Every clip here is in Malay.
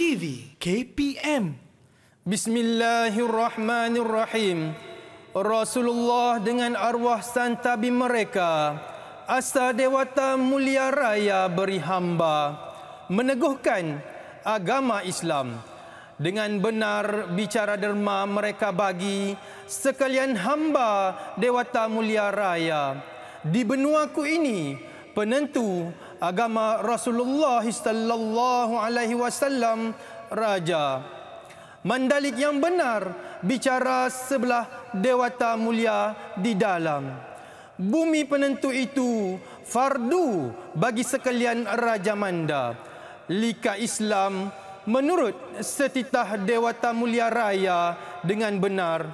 TV KPM. Bismillahirrahmanirrahim. Rasulullah dengan arwah santabi mereka, asa Dewata Mulia Raya beri hamba, meneguhkan agama Islam. Dengan benar bicara derma mereka bagi sekalian hamba Dewata Mulia Raya. Di benuaku ini penentu agama Rasulullah sallallahu alaihi wasallam raja. Mandalik yang benar bicara sebelah Dewata Mulia di dalam. Bumi penentu itu fardu bagi sekalian Raja Manda. Lika Islam menurut setitah Dewata Mulia Raya dengan benar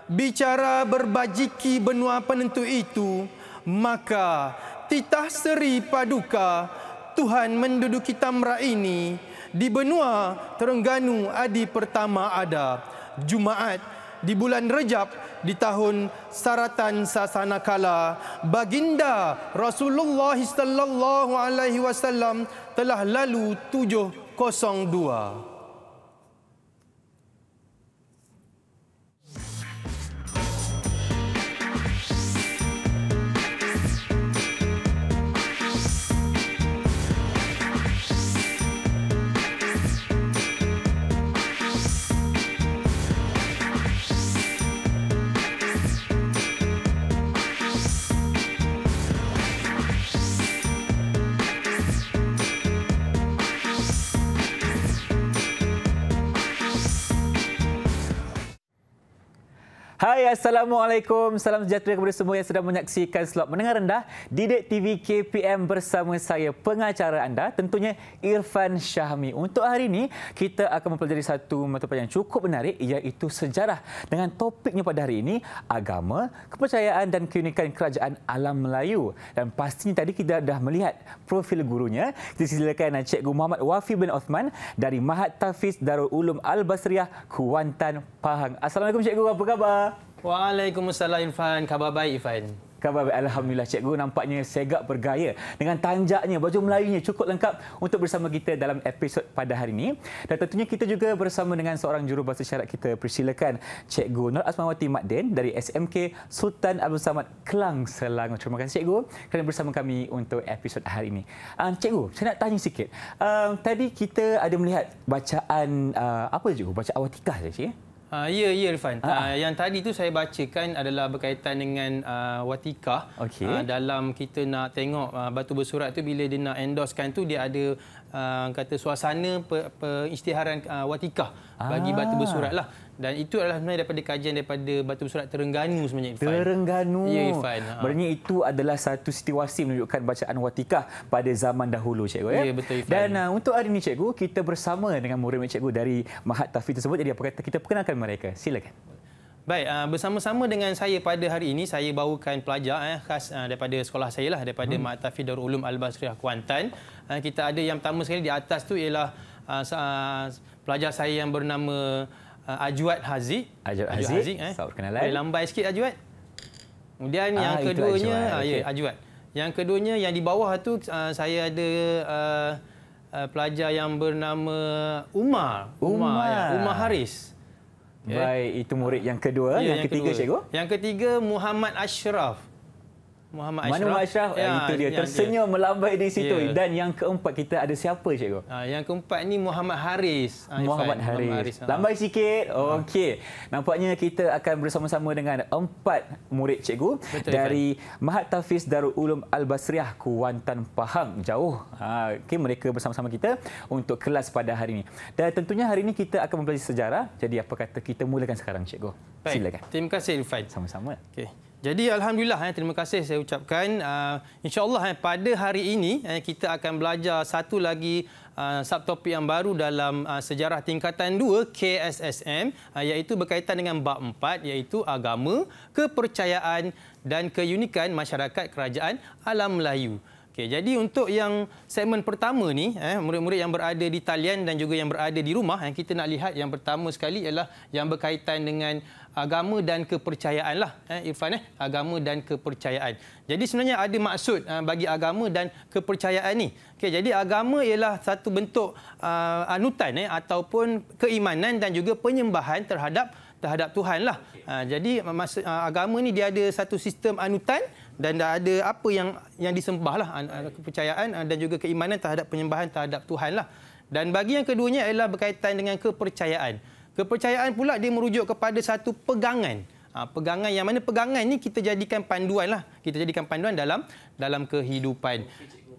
bicara berbajiki benua penentu itu, maka titah seri paduka Tuhan menduduki tamra ini di benua Terengganu adi pertama ada Jumaat di bulan Rejab di tahun Saratan Sasana Kala baginda Rasulullah sallallahu alaihi wasallam telah lalu 702. Hai, Assalamualaikum. Salam sejahtera kepada semua yang sedang menyaksikan slot menengah rendah Didik TV KPM bersama saya, pengacara anda, tentunya Irfan Syahmi. Untuk hari ini, kita akan mempelajari satu mata pelajaran yang cukup menarik, iaitu sejarah. Dengan topiknya pada hari ini, agama, kepercayaan dan keunikan kerajaan alam Melayu. Dan pastinya tadi kita dah melihat profil gurunya. Kita silakan Cikgu Muhammad Wafi bin Osman dari Mahat Tahfiz Darul Ulum Al-Basriyah, Kuantan, Pahang. Assalamualaikum Cikgu, apa khabar? Waalaikumsalam Irfan. Khabar baik Irfan? Khabar baik, alhamdulillah. Cikgu nampaknya segak bergaya dengan tanjaknya, baju Melayunya cukup lengkap untuk bersama kita dalam episod pada hari ini. Dan tentunya kita juga bersama dengan seorang jurubahasa syarat kita. Persilakan Cikgu Nur Asmawati Makdin dari SMK Sultan Abdul Samad, Kelang, Selangor. Terima kasih Cikgu kerana bersama kami untuk episod hari ini. Cikgu, saya nak tanya sikit. Tadi kita ada melihat bacaan apa Cikgu? Bacaan Watikah saja, Cikgu? Ya, Irfan. Yang tadi tu saya bacakan adalah berkaitan dengan Watikah. Okey. Dalam kita nak tengok batu bersurat tu, bila dia nak endorsekan tu, dia ada kata suasana pengisytiharan Watikah bagi batu bersurat lah. Dan itu adalah sebenarnya daripada kajian daripada batu bersurat Terengganu sebenarnya, Irfan. Terengganu. Ya, Irfan. Berarti itu adalah satu situasi menunjukkan bacaan Watikah pada zaman dahulu, Cikgu. Ya, betul, Irfan. Dan untuk hari ini, Cikgu, kita bersama dengan murid-murid Cikgu dari Mahat Tahfiz tersebut. Jadi apa kata kita perkenalkan mereka. Silakan. Baik, bersama-sama dengan saya pada hari ini, saya bawakan pelajar khas daripada sekolah saya lah, daripada Mahat Tahfiz Darul Ulum Al-Basriyah, Kuantan. Kita ada yang pertama sekali di atas tu ialah pelajar saya yang bernama Ajwad Haziq. Ajwad Haziq. Selamat perkenalan. Boleh lambai sikit Ajwad. Kemudian yang keduanya Ajwad. Yang keduanya yang di bawah tu saya ada pelajar yang bernama Umar Haris. Baik, itu murid yang kedua. Yang ketiga, Cikgu? Yang ketiga Muhammad Ashraf. Mana Muhammad Ashraf? Itu dia, tersenyum melambai di situ. Dan yang keempat kita ada siapa, Cikgu? Yang keempat ni Muhammad Haris. Muhammad Haris. Lambai sikit. Okey. Nampaknya kita akan bersama-sama dengan 4 murid Cikgu. Betul, dari Mahat Tahfiz Darul Ulum Al-Basriyah, Kuantan, Pahang. Jauh. Okey, mereka bersama-sama kita untuk kelas pada hari ini. Dan tentunya hari ini kita akan mempelajari sejarah. Jadi apa kata kita mulakan sekarang, Cikgu? Baik. Silakan. Terima kasih, Irfan. Sama-sama. Okey. Jadi alhamdulillah, terima kasih saya ucapkan. InsyaAllah pada hari ini kita akan belajar satu lagi subtopik yang baru dalam sejarah tingkatan 2 KSSM, iaitu berkaitan dengan bab 4, iaitu agama, kepercayaan dan keunikan masyarakat kerajaan alam Melayu. Okey, jadi untuk yang segmen pertama ni, murid-murid yang berada di talian dan juga yang berada di rumah, kita nak lihat yang pertama sekali ialah yang berkaitan dengan agama dan kepercayaan lah, Irfan, agama dan kepercayaan. Jadi sebenarnya ada maksud bagi agama dan kepercayaan ni. Okey, jadi agama ialah satu bentuk anutan ataupun keimanan dan juga penyembahan terhadap Tuhan lah. Jadi agama ni dia ada satu sistem anutan dan ada apa yang disembah lah, kepercayaan dan juga keimanan terhadap penyembahan terhadap Tuhan lah. Dan bagi yang keduanya ialah berkaitan dengan kepercayaan. Kepercayaan pula dia merujuk kepada satu pegangan. Pegangan yang mana pegangan ni kita jadikan panduan lah. Kita jadikan panduan dalam kehidupan.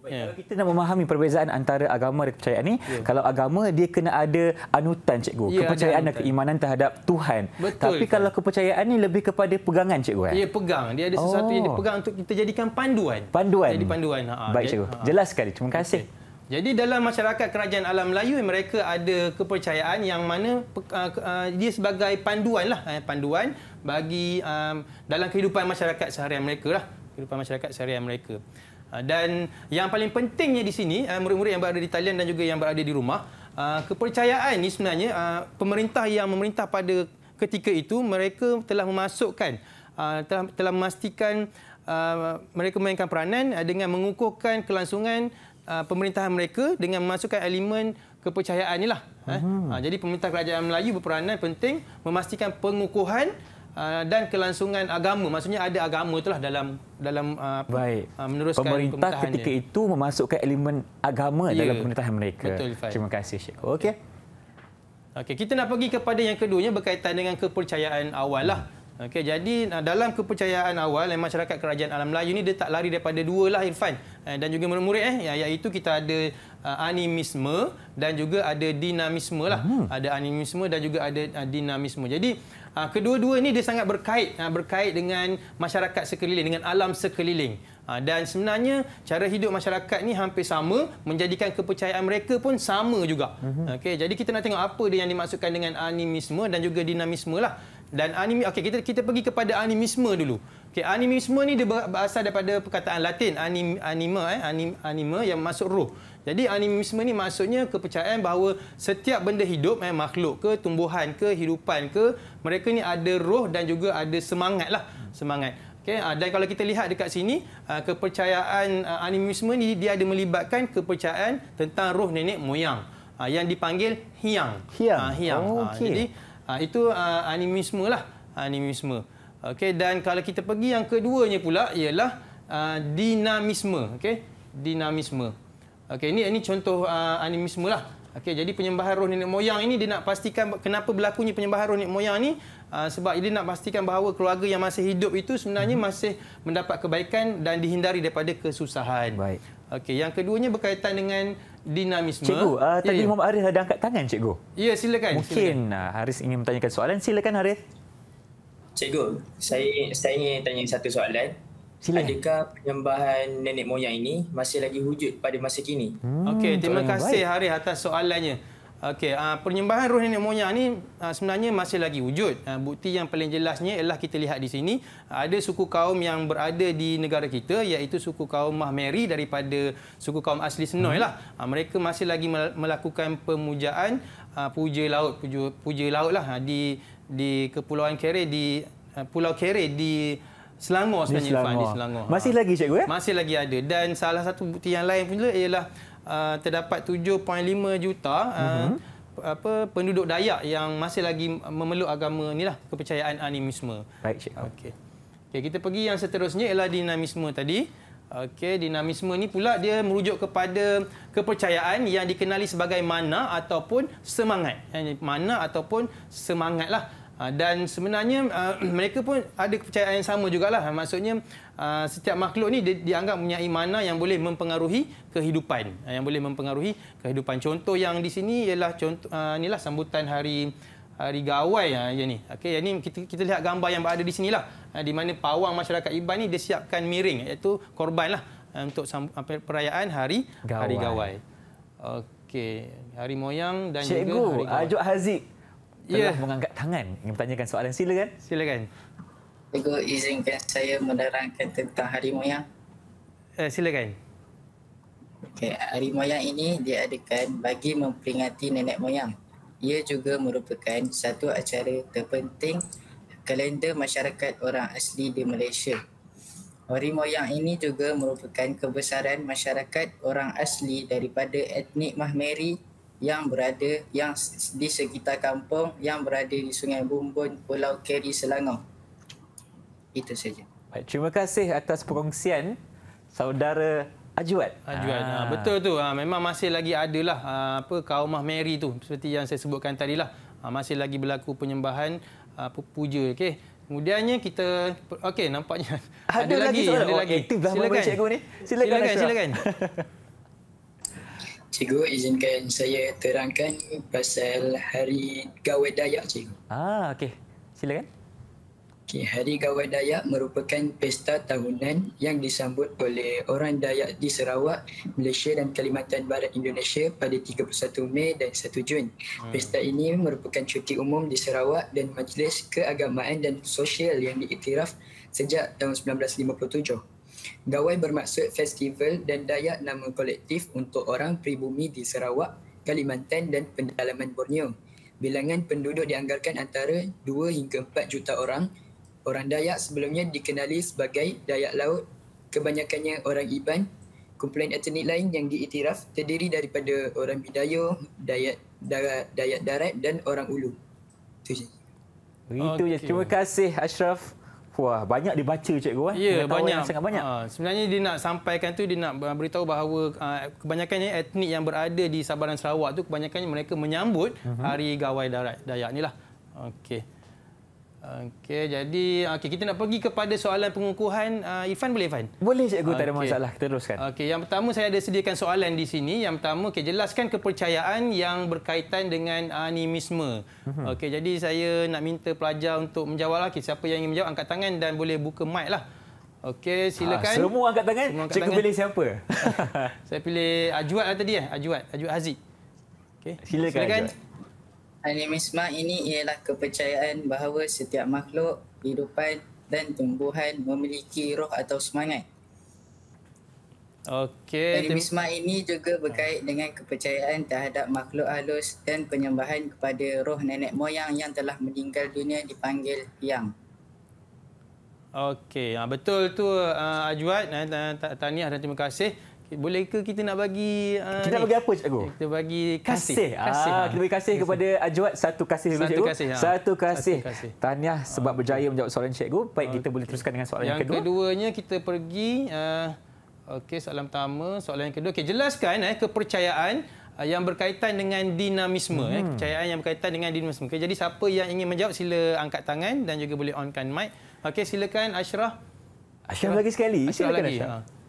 Kalau kita nak memahami perbezaan antara agama dan kepercayaan ni, kalau agama dia kena ada anutan, cikgu. Kepercayaan dan keimanan terhadap Tuhan. Betul, tapi kalau kepercayaan ni lebih kepada pegangan, cikgu. Ya, pegang. Dia ada sesuatu yang dipegang untuk kita jadikan panduan. Jadi panduan. Baik, cikgu. Jelas sekali. Terima kasih. Okay. Jadi dalam masyarakat kerajaan alam Melayu, mereka ada kepercayaan yang mana dia sebagai panduan lah, panduan bagi dalam kehidupan masyarakat seharian mereka lah, Dan yang paling pentingnya di sini, murid-murid yang berada di talian dan juga yang berada di rumah, kepercayaan ini sebenarnya pemerintah yang memerintah pada ketika itu, mereka telah memasukkan, telah memastikan mereka memainkan peranan dengan mengukuhkan kelangsungan pemerintahan mereka dengan memasukkan elemen kepercayaan inilah. Jadi pemerintah kerajaan Melayu berperanan penting memastikan pengukuhan dan kelangsungan agama. Maksudnya ada agama itulah dalam meneruskan pemerintah ketika itu memasukkan elemen agama dalam pemerintahan mereka. Betul, terima kasih, Syekh. Okey. Okey, kita nak pergi kepada yang keduanya berkaitan dengan kepercayaan awal lah. Okey, jadi dalam kepercayaan awal masyarakat kerajaan alam Melayu ni dia tak lari daripada dua lah, Irfan dan juga murid-murid iaitu kita ada animisme dan juga ada dinamisme lah. Ada animisme dan juga ada dinamisme. Jadi kedua-dua ni dia sangat berkait dengan masyarakat sekeliling, dengan alam sekeliling. Dan sebenarnya cara hidup masyarakat ni hampir sama, menjadikan kepercayaan mereka pun sama juga. Okey, jadi kita nak tengok apa dia yang dimaksudkan dengan animisme dan juga dinamisme lah. Dan kita pergi kepada animisme dulu. Okey, animisme ni dia berasal daripada perkataan Latin anima yang maksud roh. Jadi animisme ni maksudnya kepercayaan bahawa setiap benda hidup, makhluk ke, tumbuhan ke, hidupan ke, mereka ni ada roh dan juga ada semangat lah, semangat. Okay, dan kalau kita lihat dekat sini, kepercayaan animisme ni dia ada melibatkan kepercayaan tentang roh nenek moyang yang dipanggil hiang. Jadi itu animisme lah, animisme. Okey, dan kalau kita pergi yang keduanya pula ialah dinamisme. Okey, dinamisme. Okey, ini contoh animisme lah. Okey, jadi penyembahan roh nenek moyang ini dia nak pastikan kenapa berlakunya penyembahan roh nenek moyang ni, sebab dia nak pastikan bahawa keluarga yang masih hidup itu sebenarnya masih mendapat kebaikan dan dihindari daripada kesusahan. Baik. Okey, yang keduanya berkaitan dengan dinamisme. Cikgu, tadi Muhammad Haris ada angkat tangan, cikgu. Ya, silakan. Mungkin Haris ingin bertanyakan soalan. Silakan, Haris. Cikgu, saya ingin tanya satu soalan. Silakan. Adakah penyembahan nenek moyang ini masih lagi wujud pada masa kini? Okey, terima kasih Haris atas soalannya. Okey, penyembahan roh nenek moyang ni sebenarnya masih lagi wujud. Bukti yang paling jelasnya ialah kita lihat di sini ada suku kaum yang berada di negara kita, iaitu suku kaum Mahmeri daripada suku kaum asli Senoi lah. Mereka masih lagi melakukan pemujaan puja laut lah di Kepulauan Kere, di Pulau Kere di Selangor sebenarnya, di Selangor. Masih lagi, cikgu? Masih lagi ada. Dan salah satu bukti yang lain pula ialah terdapat 7.5 juta penduduk Dayak yang masih lagi memeluk agama inilah, kepercayaan animisme. Baik, cikgu. Okey, kita pergi yang seterusnya ialah dinamisme tadi. Okey, dinamisme ni pula dia merujuk kepada kepercayaan yang dikenali sebagai mana ataupun semangat. Mana ataupun semangat lah. Dan sebenarnya mereka pun ada kepercayaan yang sama jugalah. Maksudnya setiap makhluk ni dianggap mempunyai mana yang boleh mempengaruhi kehidupan. Yang boleh mempengaruhi kehidupan. Contoh yang di sini ialah inilah sambutan hari Gawai ya ni. Okey, ini kita lihat gambar yang berada di sinilah. Di mana pawang masyarakat Iban ni dia siapkan miring, iaitu korbanlah untuk perayaan hari Gawai. Okey, hari moyang dan Cikgu, juga hari Gawai. Ajuk Haziq telah mengangkat tangan ingin bertanyakan soalan. Silakan. Silakan. Cikgu, izinkan saya menerangkan tentang hari moyang. Silakan. Okay, hari moyang ini diadakan bagi memperingati nenek moyang. Ia juga merupakan satu acara terpenting kalender masyarakat orang asli di Malaysia. Hari moyang ini juga merupakan kebesaran masyarakat orang asli daripada etnik Mahmeri yang di sekitar kampung yang berada di Sungai Bumbun, Pulau Keri, Selangor. Itu saja. Baik, terima kasih atas perkongsian saudara Ajwad. Betul tu. Memang masih lagi adalah kaum Mahmeri tu seperti yang saya sebutkan tadilah. Masih lagi berlaku penyembahan puja. Okey. Kemudiannya kita nampaknya ada lagi. Silakan cikgu ni. Silakan. Cikgu, izinkan saya terangkan pasal Hari Gawai Dayak, cikgu. Okey. Silakan. Hari Gawai Dayak merupakan pesta tahunan yang disambut oleh orang Dayak di Sarawak, Malaysia dan Kalimantan Barat Indonesia pada 31 Mei dan 1 Jun. Pesta ini merupakan cuti umum di Sarawak dan Majlis Keagamaan dan Sosial yang diiktiraf sejak tahun 1957. Gawai bermaksud festival dan Dayak nama kolektif untuk orang pribumi di Sarawak, Kalimantan dan pendalaman Borneo. Bilangan penduduk dianggarkan antara 2 hingga 4 juta orang. Orang Dayak sebelumnya dikenali sebagai Dayak Laut, kebanyakannya orang Iban. Kumpulan etnik lain yang diiktiraf terdiri daripada orang Bidayuh, Dayak Darat dan orang Ulu. Itu je. Begitu je. Terima kasih Ashraf. Wah, banyak dibaca cikgu. Ya, banyak. Sangat banyak. Sebenarnya dia nak sampaikan tu, dia nak beritahu bahawa kebanyakannya etnik yang berada di Sabah dan Sarawak tu kebanyakannya mereka menyambut Hari Gawai Dayak ni lah. Okey, jadi kita nak pergi kepada soalan pengukuhan. Irfan, boleh Irfan? Boleh cikgu, tak ada masalah. Kita teruskan. Okey, yang pertama saya ada sediakan soalan di sini. Yang pertama, jelaskan kepercayaan yang berkaitan dengan animisme. Okey, jadi saya nak minta pelajar untuk menjawab. Siapa yang ingin menjawab, angkat tangan dan boleh buka mic lah. Okey, silakan. Semua angkat tangan. Cikgu pilih siapa? Saya pilih Ajwad lah tadi. Ajwad Haziq. Okey, silakan. Animisme ini ialah kepercayaan bahawa setiap makhluk, kehidupan dan tumbuhan memiliki roh atau semangat. Okey. Animisme ini juga berkait dengan kepercayaan terhadap makhluk halus dan penyembahan kepada roh nenek moyang yang telah meninggal dunia dipanggil Hyang. Okey, betul tu Ajwad. Tahniah dan terima kasih. Boleh ke kita nak bagi kita bagi apa cikgu? Kita bagi kasih. Kita bagi kasih kepada Ajwad. Satu kasih dulu cikgu. Satu kasih. Tahniah sebab berjaya menjawab soalan cikgu. Baik, kita boleh teruskan dengan soalan yang kedua. Yang keduanya kita pergi okey, soalan pertama, soalan yang kedua. Okey, jelaskan kepercayaan yang berkaitan dengan dinamisme. Kepercayaan yang berkaitan dengan dinamisme. Okay, jadi siapa yang ingin menjawab sila angkat tangan dan juga boleh onkan mic. Okey, silakan Ashraf. Ashraf lagi sekali. Silakan Ashraf.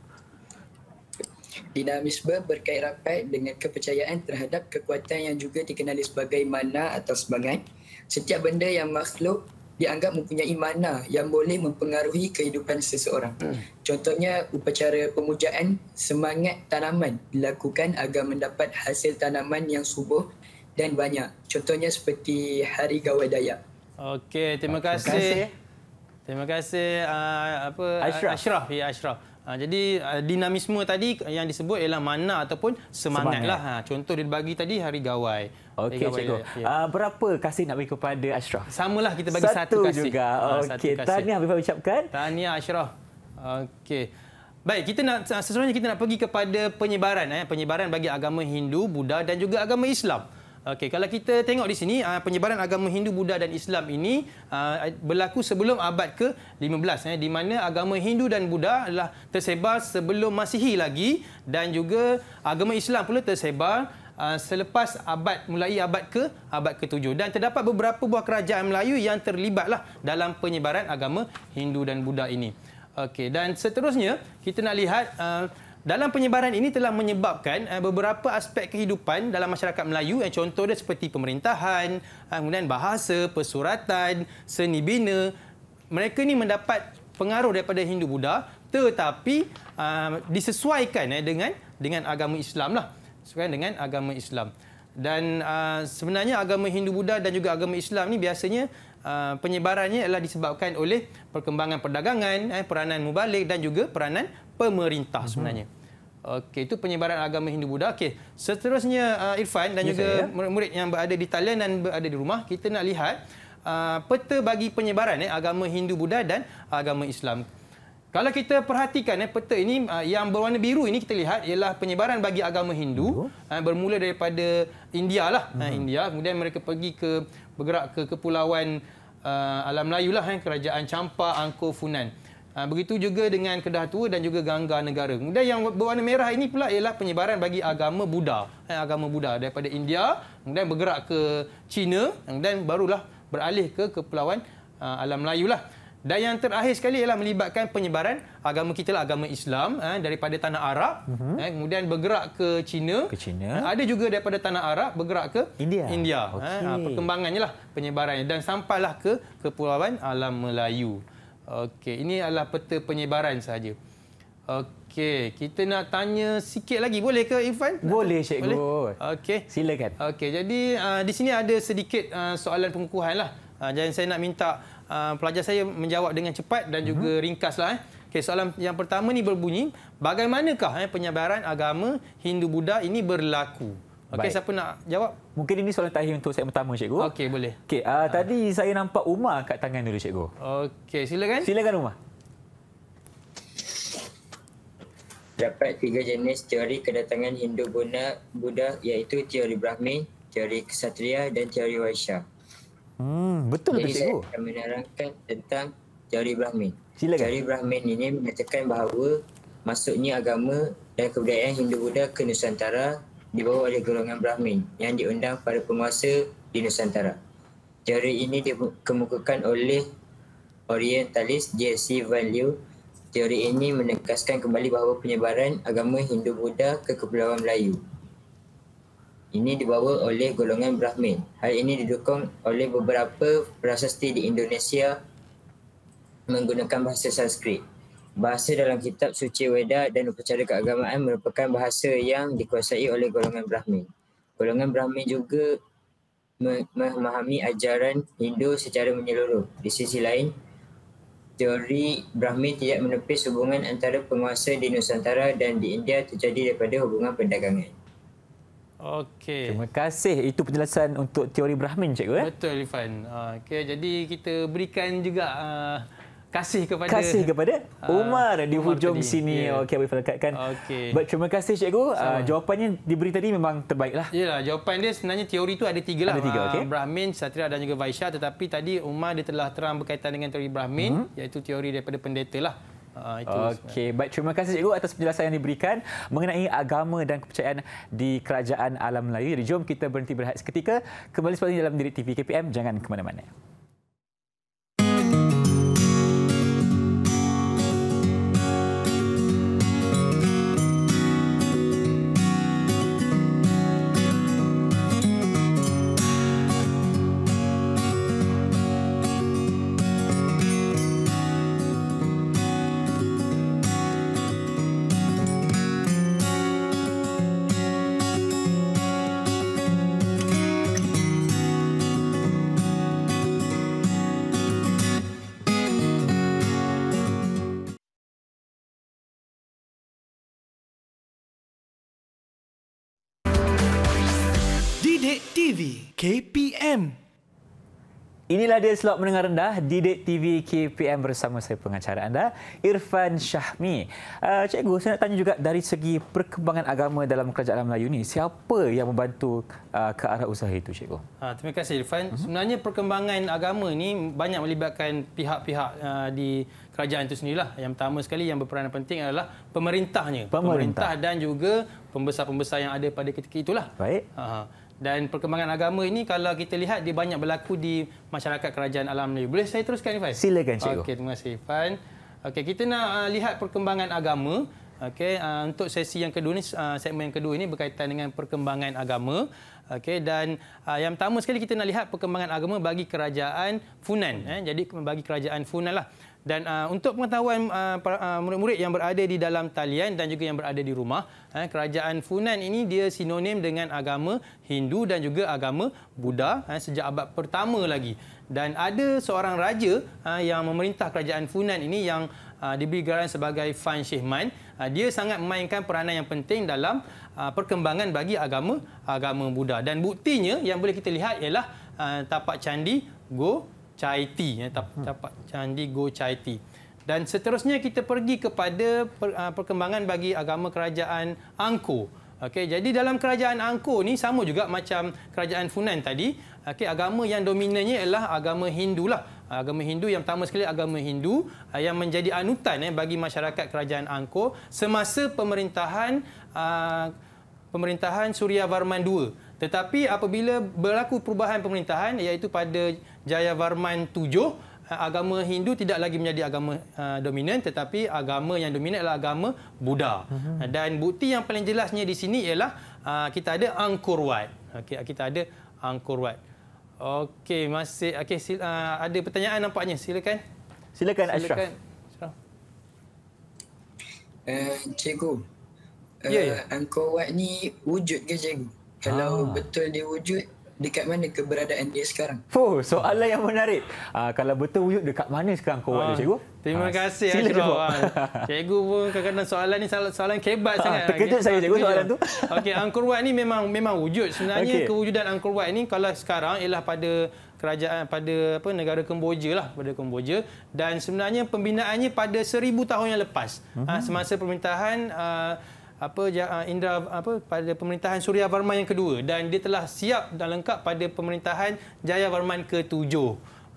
Dinamisme berkait rapat dengan kepercayaan terhadap kekuatan yang juga dikenali sebagai mana atau semangat. Setiap benda yang makhluk dianggap mempunyai mana yang boleh mempengaruhi kehidupan seseorang. Contohnya, upacara pemujaan semangat tanaman dilakukan agar mendapat hasil tanaman yang subur dan banyak. Contohnya seperti Hari Gawai Dayak. Okey, terima kasih. Terima kasih Ashraf. Ya, Ashraf. Jadi dinamisme tadi yang disebut ialah mana ataupun semangat lah. Contoh dia bagi tadi Hari Gawai. Okey cikgu. Berapa kasih nak bagi kepada Ashraf? Samalah, kita bagi satu kasih. Juga. Okey, tahniah Habibah ucapkan. Tahniah Ashraf. Okey. Baik, seterusnya kita nak pergi kepada penyebaran. Penyebaran bagi agama Hindu, Buddha dan juga agama Islam. Okey, kalau kita tengok di sini, penyebaran agama Hindu, Buddha dan Islam ini berlaku sebelum abad ke-15, di mana agama Hindu dan Buddha adalah tersebar sebelum Masihi lagi, dan juga agama Islam pula tersebar selepas mulai abad ke-7, dan terdapat beberapa buah kerajaan Melayu yang terlibatlah dalam penyebaran agama Hindu dan Buddha ini. Okey, dan seterusnya kita nak lihat dalam penyebaran ini telah menyebabkan beberapa aspek kehidupan dalam masyarakat Melayu, yang contoh dia seperti pemerintahan, kemudian bahasa, persuratan, seni bina. Mereka ini mendapat pengaruh daripada Hindu Buddha, tetapi disesuaikan dengan agama Islam lah. Sesuaikan dengan agama Islam. Dan sebenarnya agama Hindu Buddha dan juga agama Islam ni biasanya penyebarannya adalah disebabkan oleh perkembangan perdagangan, peranan mubalik dan juga peranan pemerintah sebenarnya. Okey, itu penyebaran agama Hindu Buddha. Okey, seterusnya Irfan dan juga murid-murid yang berada di talian dan berada di rumah, kita nak lihat peta bagi penyebaran agama Hindu, Buddha dan agama Islam. Kalau kita perhatikan peta ini yang berwarna biru ini kita lihat ialah penyebaran bagi agama Hindu bermula daripada India lah. India, kemudian mereka bergerak ke kepulauan Alam Melayu lah, kerajaan Champa, Angkor, Funan. Begitu juga dengan Kedah Tua dan juga Gangga Negara. Kemudian yang berwarna merah ini pula ialah penyebaran bagi agama Buddha. Agama Buddha daripada India, kemudian bergerak ke China, kemudian barulah beralih ke kepulauan Alam Melayu lah. Dan yang terakhir sekali ialah melibatkan penyebaran agama kita lah, agama Islam daripada tanah Arab, kemudian bergerak ke China. Ada juga daripada tanah Arab bergerak ke India. Perkembangannya lah penyebarannya dan sampailah ke kepulauan Alam Melayu. Okey, ini adalah peta penyebaran sahaja. Okey, kita nak tanya sikit lagi, boleh ke Irfan? Boleh, Cikgu. Okey. Silakan. Okey, jadi di sini ada sedikit soalan pengukuhan lah. Jadi saya nak minta pelajar saya menjawab dengan cepat dan juga ringkaslah. Okey, soalan yang pertama ni berbunyi, bagaimanakah penyebaran agama Hindu Buddha ini berlaku? Okey, siapa nak jawab? Mungkin ini soalan terakhir untuk saya pertama, Cikgu. Okey, boleh. Okey, tadi saya nampak Umar kat tangan dulu, Cikgu. Okey, silakan. Silakan Umar. Terdapat 3 jenis teori kedatangan Hindu Buddha iaitu teori Brahmin, teori Ksatria dan teori Vaishya. Betul Jadi ke, Cikgu? saya akan menerangkan tentang teori Brahmin. Silakan. Teori Brahmin ini menyatakan bahawa masuknya agama dan kebudayaan Hindu Buddha ke Nusantara dibawa oleh golongan Brahmin yang diundang para penguasa di Nusantara. Teori ini dikemukakan oleh orientalis J.C. Van Lieu. Teori ini menegaskan kembali bahawa penyebaran agama Hindu Buddha ke Kepulauan Melayu ini dibawa oleh golongan Brahmin. Hal ini didukung oleh beberapa prasasti di Indonesia menggunakan bahasa Sanskrit. Bahasa dalam kitab suci Weda dan upacara keagamaan merupakan bahasa yang dikuasai oleh golongan Brahmin. Golongan Brahmin juga memahami ajaran Hindu secara menyeluruh. Di sisi lain, teori Brahmin tidak menepis hubungan antara penguasa di Nusantara dan di India terjadi daripada hubungan perdagangan. Okey. Terima kasih. Itu penjelasan untuk teori Brahmin, Cikgu. Betul, Irfan. Okey, jadi kita berikan juga kasih kepada Umar di hujung tadi. sini. Okey, Abang lekatkan. Okey. Baik, terima kasih, Cikgu. Jawapannya diberi tadi memang terbaiklah. Yalah, jawapan dia sebenarnya teori itu ada 3 lah. Ada 3, okey. Brahmin, Ksatria dan juga Vaishya. Tetapi tadi Umar dia telah terang berkaitan dengan teori Brahmin, iaitu teori daripada pendeta lah. Okey, baik, terima kasih, Cikgu, atas penjelasan yang diberikan mengenai agama dan kepercayaan di Kerajaan Alam Melayu. Jadi jom kita berhenti berehat seketika. Kembali selepas ini dalam Direct TV KPM. Jangan ke mana-mana. Didik TV KPM. Inilah dia slot mendengar rendah Didik TV KPM bersama saya pengacara anda, Irfan Syahmi. Cikgu, saya nak tanya juga dari segi perkembangan agama dalam Kerajaan Alam Melayu ni, siapa yang membantu ke arah usaha itu, Cikgu? Terima kasih, Irfan. Sebenarnya perkembangan agama ini banyak melibatkan pihak-pihak di kerajaan itu sendirilah. Yang pertama sekali yang berperanan penting adalah pemerintahnya. Pemerintah dan juga pembesar-pembesar yang ada pada ketika itulah. Baik. Dan perkembangan agama ini kalau kita lihat dia banyak berlaku di masyarakat kerajaan Alam Melayu. Boleh saya teruskan, Irfan? Silakan, Cikgu. Okey, terima kasih, Irfan. Okey, kita nak lihat perkembangan agama. Okey, untuk sesi yang kedua ni, segmen yang kedua ini berkaitan dengan perkembangan agama. Okey, dan yang pertama sekali kita nak lihat perkembangan agama bagi kerajaan Funan. Jadi bagi kerajaan Funan lah. Dan untuk pengetahuan murid-murid yang berada di dalam talian dan juga yang berada di rumah, kerajaan Funan ini dia sinonim dengan agama Hindu dan juga agama Buddha sejak abad pertama lagi. Dan ada seorang raja yang memerintah kerajaan Funan ini yang diberi gelaran sebagai Fan Shih Man. Dia sangat memainkan peranan yang penting dalam perkembangan bagi agama Buddha. Dan buktinya yang boleh kita lihat ialah tapak candi Go Chai Tea. Tapak Candi Go Chai Tea. Dan seterusnya kita pergi kepada perkembangan bagi agama kerajaan Angkor. Okey, jadi dalam kerajaan Angkor ni sama juga macam kerajaan Funan tadi. Okey, agama yang dominannya ialah agama Hindu lah. Agama Hindu yang pertama sekali agama Hindu yang menjadi anutan bagi masyarakat kerajaan Angkor semasa pemerintahan Suryavarman II. Tetapi apabila berlaku perubahan pemerintahan iaitu pada Jayavarman VII, agama Hindu tidak lagi menjadi agama dominan tetapi agama yang dominan adalah agama Buddha. Dan bukti yang paling jelasnya di sini ialah kita ada Angkor Wat. Okey, kita ada Angkor Wat. Okey, ada pertanyaan nampaknya. Silakan. Silakan Ashraf. Cikgu, Angkor Wat ni wujud ke cikgu? Kalau betul dia wujud, dekat mana keberadaan dia sekarang? Soalan yang menarik. Kalau betul wujud, dekat mana sekarang Angkor Wat tu, cikgu? Terima kasih Ashraf. Cikgu pun kadang-kadang soalan ni soalan kebat sangat. Terkejut saya cikgu soalan tu. Okey, Angkor Wat ni memang wujud. Sebenarnya kewujudan Angkor Wat ni kalau sekarang ialah pada kerajaan negara Kemboja lah, pada Kemboja, dan sebenarnya pembinaannya pada 1000 tahun yang lepas. Semasa pemerintahan pada pemerintahan Suryavarman yang kedua, dan dia telah siap dan lengkap pada pemerintahan Jayavarman ke-7.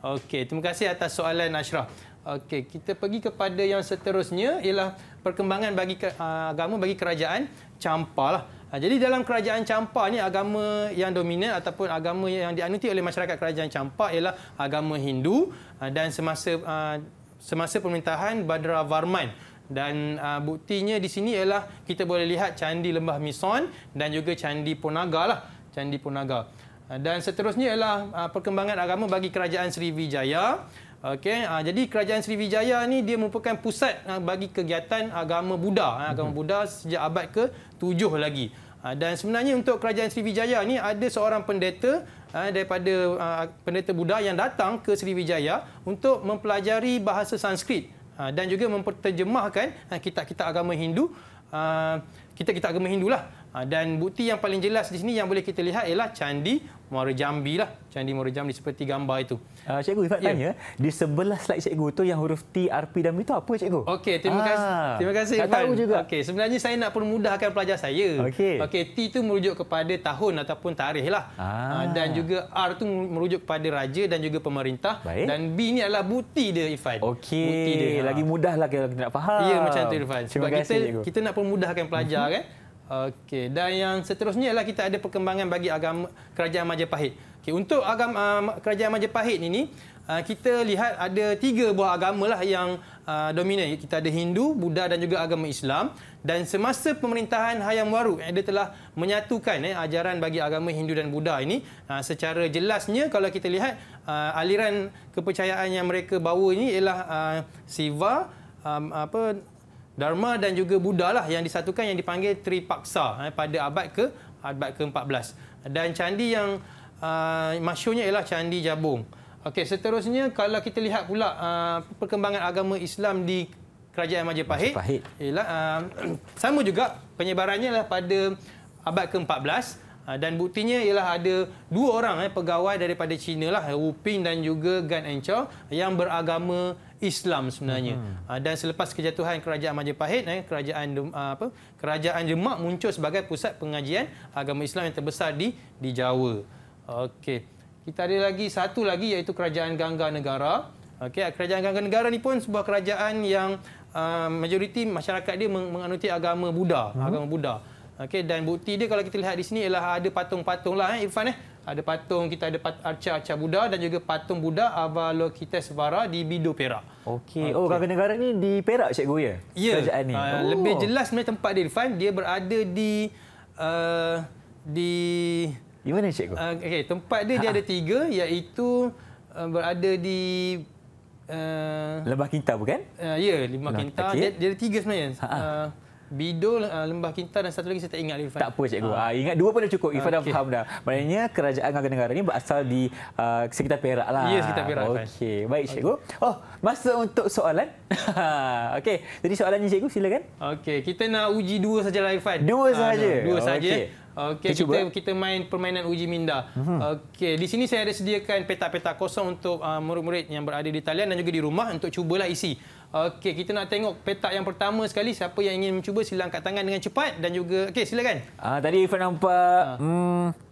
Okey, terima kasih atas soalan Ashraf. Okey, kita pergi kepada yang seterusnya ialah perkembangan bagi agama bagi kerajaan Champa lah. Jadi dalam kerajaan Champa ni agama yang dominan ataupun agama yang dianuti oleh masyarakat kerajaan Champa ialah agama Hindu dan semasa pemerintahan Badravarman. Dan buktinya di sini ialah kita boleh lihat Candi Lembah Mison dan juga Candi Ponagar lah, Candi Ponagar. Dan seterusnya ialah perkembangan agama bagi kerajaan Sriwijaya. Okey, jadi kerajaan Sriwijaya ni dia merupakan pusat bagi kegiatan agama Buddha, agama Buddha sejak abad ke-7 lagi. Dan sebenarnya untuk kerajaan Sriwijaya ni ada seorang pendeta daripada pendeta Buddha yang datang ke Sriwijaya untuk mempelajari bahasa Sanskrit dan juga memperterjemahkan kitab-kitab agama Hindu, kitab-kitab agama Hindu lah. Dan bukti yang paling jelas di sini yang boleh kita lihat ialah Candi Muara Jambi lah. Candi Muara Jambi seperti gambar itu. Cikgu, Ifat tanya, di sebelah slide cikgu tu yang huruf T, R, P dan M itu apa cikgu? Okey, terima kasih. Terima kasih tak tahu juga. Okey, sebenarnya saya nak permudahkan pelajar saya. Okey, T itu merujuk kepada tahun ataupun tarikh lah. Dan juga R tu merujuk kepada raja dan juga pemerintah. Baik. Dan B ni adalah bukti dia, Irfan. Okey, bukti dia. Lagi mudah lah kalau kita nak faham. Ya, macam tu Irfan. Sebab kita nak permudahkan pelajar kan. Okey, dan yang seterusnya ialah kita ada perkembangan bagi agama kerajaan Majapahit. Okey, untuk kerajaan Majapahit ini kita lihat ada 3 buah agama lah yang dominan. Kita ada Hindu, Buddha dan juga agama Islam. Dan semasa pemerintahan Hayam Wuruk, dia telah menyatukan ajaran bagi agama Hindu dan Buddha ini. Secara jelasnya kalau kita lihat aliran kepercayaan yang mereka bawa ini ialah Siva, Dharma dan juga Buddha lah yang disatukan, yang dipanggil Tripaksa pada abad ke-14. Dan candi yang masyhurnya ialah Candi Jabung. Okey, seterusnya kalau kita lihat pula perkembangan agama Islam di kerajaan Majapahit ialah sama juga penyebarannya lah pada abad ke-14. Dan buktinya ialah ada 2 orang pegawai daripada China lah, Wu Ping dan juga Gan Enchow yang beragama Islam sebenarnya. Dan selepas kejatuhan kerajaan Majapahit, kerajaan Demak muncul sebagai pusat pengajian agama Islam yang terbesar di Jawa. Okey, kita ada lagi satu lagi iaitu kerajaan Gangga Negara. Okey, kerajaan Gangga Negara ni pun sebuah kerajaan yang majoriti masyarakat dia menganuti agama Buddha, agama Buddha. Okey, dan bukti dia kalau kita lihat di sini ialah ada patung-patung lah Irfan. Ada patung, kita ada arca-arca Buddha dan juga patung Buddha Avalokitesvara di Bido, Perak. Okey. Oh, Gangga Negara ni di Perak cikgu ya? Ya. Kerajaan ni. Lebih jelas sebenarnya tempat dia Irfan, dia berada di mana cikgu? Okey, tempat dia ada 3 iaitu berada di Lembah Kinta bukan? Ya, Lembah Kinta. Dia ada 3 sebenarnya. Bidul, Lembah Kintar dan satu lagi saya tak ingat, Irfan. Tak apa cikgu. Ingat dua pun dah cukup. Irfan dah faham dah. Maknanya kerajaan Warga Negara ni berasal di sekitar Perak lah. Ya, sekitar Perak. Okey, baik cikgu. Oh, masa untuk soalan. Okey, jadi soalannya cikgu silakan. Okey, kita nak uji dua sajalah, Irfan. Dua sahaja? Dua saja. Okey. Okey, kita main permainan uji minda. Okey, di sini saya ada sediakan petak-petak kosong untuk murid-murid yang berada di talian dan juga di rumah untuk cubalah isi. Okey, kita nak tengok petak yang pertama sekali. Siapa yang ingin mencuba sila angkat tangan dengan cepat dan juga okey, silakan. Tadi Irfan nampak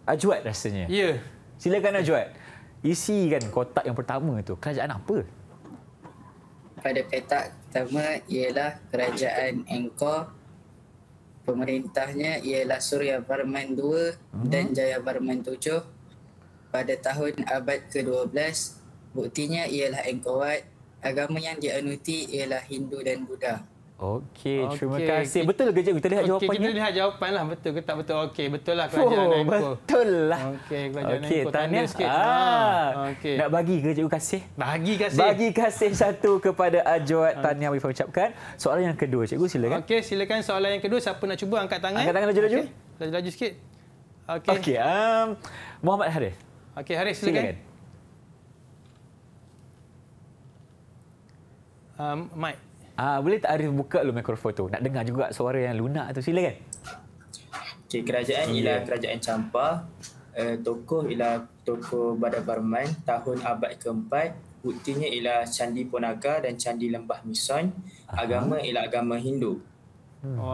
Ajwat rasanya. Ya. Silakan Ajwat. Isikan kotak yang pertama tu. Kerajaan apa? Pada petak pertama ialah Kerajaan Angkor. Pemerintahnya ialah Surya Varman II dan Jaya Varman VII pada tahun abad ke-12. Buktinya ialah Angkor Wat. Agama yang dianuti ialah Hindu dan Buddha. Okey, terima kasih. Betul ke cikgu? Kita lihat jawapannya. Kita lihat jawapanlah. Betul ke tak betul? Okey, betul lah Kerajaan Angkor. Betul lah. Okey, Kerajaan Angkor. Tahniah sikit. Okey. Nak bagi ke cikgu kasih? Bagi kasih. Bagi kasih satu kepada Ajwat. Tahniah Irfan ucapkan. Soalan yang kedua cikgu silakan. Okey, silakan soalan yang kedua. Siapa nak cuba angkat tangan? Angkat tangan laju-laju. Laju sikit. Okey. Okey, Muhammad Haris. Okey, Haris silakan. Mike. Boleh tak Arif buka dulu mikrofon tu? Nak dengar juga suara yang lunak tu. Silakan. Okay, kerajaan ialah Kerajaan Champa. Tokoh ialah tokoh Badar Barman tahun abad keempat. Buktinya ialah Candi Ponagar dan Candi Lembah Mison. Agama ialah agama Hindu.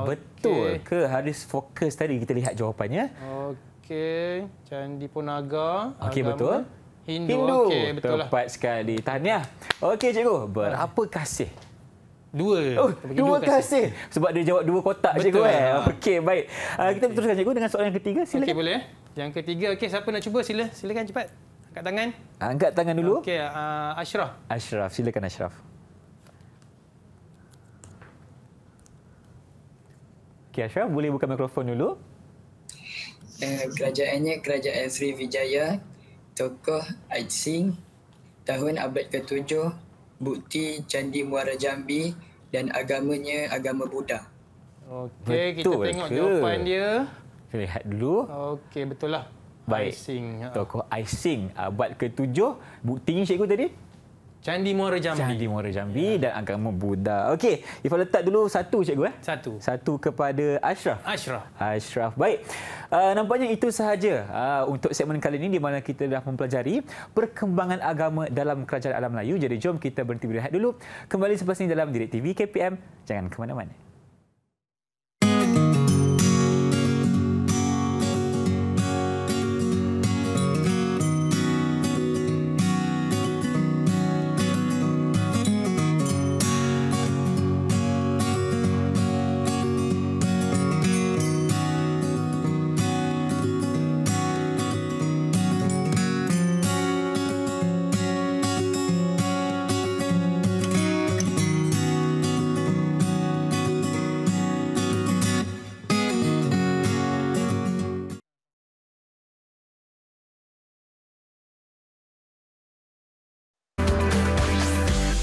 Betul ke Haris fokus tadi? Kita lihat jawapannya. Okey, Candi Ponagar. Okey, betul. Hindu. Okey, betul lah. Tepat sekali. Tahniah. Okey cikgu, berapa kasih? Dua. Dua kasih. Sebab dia jawab dua kotak cikgu. Okey, baik. Kita teruskan cikgu dengan soalan yang ketiga. Silakan. Okey, boleh. Yang ketiga, okey, siapa nak cuba silakan cepat. Angkat tangan. Angkat tangan dulu. Okey, Ashraf. Ashraf, silakan Ashraf. Okey, Ashraf, boleh buka mikrofon dulu. Kerajaannya Kerajaan Sriwijaya. Tokoh Ait Singh. Tahun abad ke-7. Bukti Candi Muara Jambi dan agamanya agama Buddha. Okey, kita tengok jawapan dia. Kita lihat dulu. Okey, betul lah. Baik. Tokoh Ait Singh abad ke-7. Buktinya cikgu tadi? Candi Muara Jambi. Candi Muara Jambi dan agama Buddha. Okey, Ifah letak dulu satu cikgu. Satu kepada Ashraf. Ashraf. Baik. Nampaknya itu sahaja untuk segmen kali ini di mana kita dah mempelajari perkembangan agama dalam Kerajaan Alam Melayu. Jadi jom kita berhenti berehat dulu. Kembali selepas ini dalam Didik TV KPM. Jangan ke mana-mana.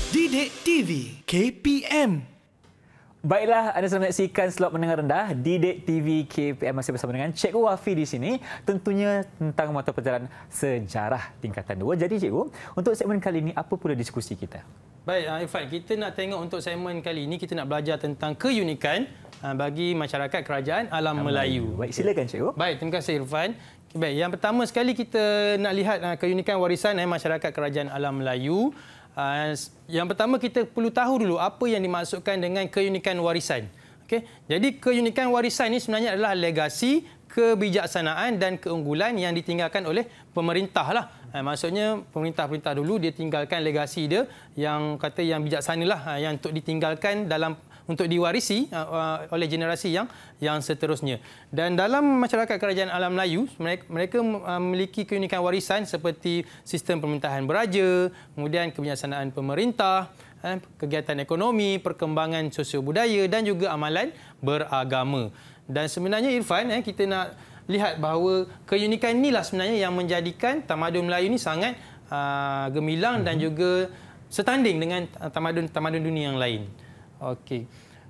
Didik TV KPM. Baiklah, anda sedang menyaksikan slot mendengar rendah Didik TV KPM masih bersama dengan Cikgu Wafi di sini. Tentunya tentang mata pelajaran sejarah tingkatan 2. Jadi cikgu, untuk segmen kali ini apa pula diskusi kita? Baik, Irfan, kita nak tengok untuk segmen kali ini kita nak belajar tentang keunikan bagi masyarakat Kerajaan Alam Melayu. Baik, silakan cikgu. Baik, terima kasih Irfan. Baik, yang pertama sekali kita nak lihat keunikan warisan masyarakat Kerajaan Alam Melayu. Yang pertama kita perlu tahu dulu apa yang dimaksudkan dengan keunikan warisan. Okey. Jadi keunikan warisan ini sebenarnya adalah legasi, kebijaksanaan dan keunggulan yang ditinggalkan oleh pemerintah lah. Maksudnya pemerintah-pemerintah dulu dia tinggalkan legasi dia yang kata yang bijaksana lah yang untuk ditinggalkan dalam untuk diwarisi oleh generasi yang seterusnya. Dan dalam masyarakat Kerajaan Alam Melayu, mereka memiliki keunikan warisan seperti sistem pemerintahan beraja, kemudian kebijaksanaan pemerintah, kegiatan ekonomi, perkembangan sosio budaya dan juga amalan beragama. Dan sebenarnya Irfan, kita nak lihat bahawa keunikan inilah sebenarnya yang menjadikan tamadun Melayu ini sangat gemilang dan juga setanding dengan tamadun-tamadun dunia yang lain. Okey.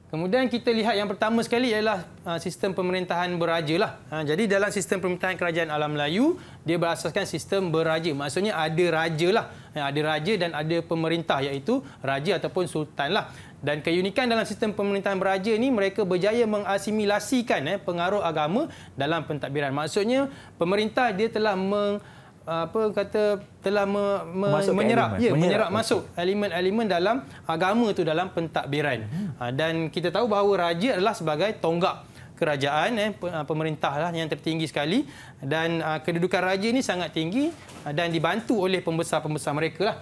Kemudian kita lihat yang pertama sekali ialah sistem pemerintahan beraja lah. Jadi dalam sistem pemerintahan kerajaan alam Melayu, dia berasaskan sistem beraja. Maksudnya ada raja lah. Ada raja dan ada pemerintah, iaitu raja ataupun sultan lah. Dan keunikan dalam sistem pemerintahan beraja ni, mereka berjaya mengasimilasikan pengaruh agama dalam pentadbiran. Maksudnya pemerintah dia telah menyerap masuk elemen-elemen dalam agama tu dalam pentadbiran. Dan kita tahu bahawa raja adalah sebagai tonggak kerajaan, pemerintah lah yang tertinggi sekali, dan kedudukan raja ni sangat tinggi dan dibantu oleh pembesar-pembesar mereka lah.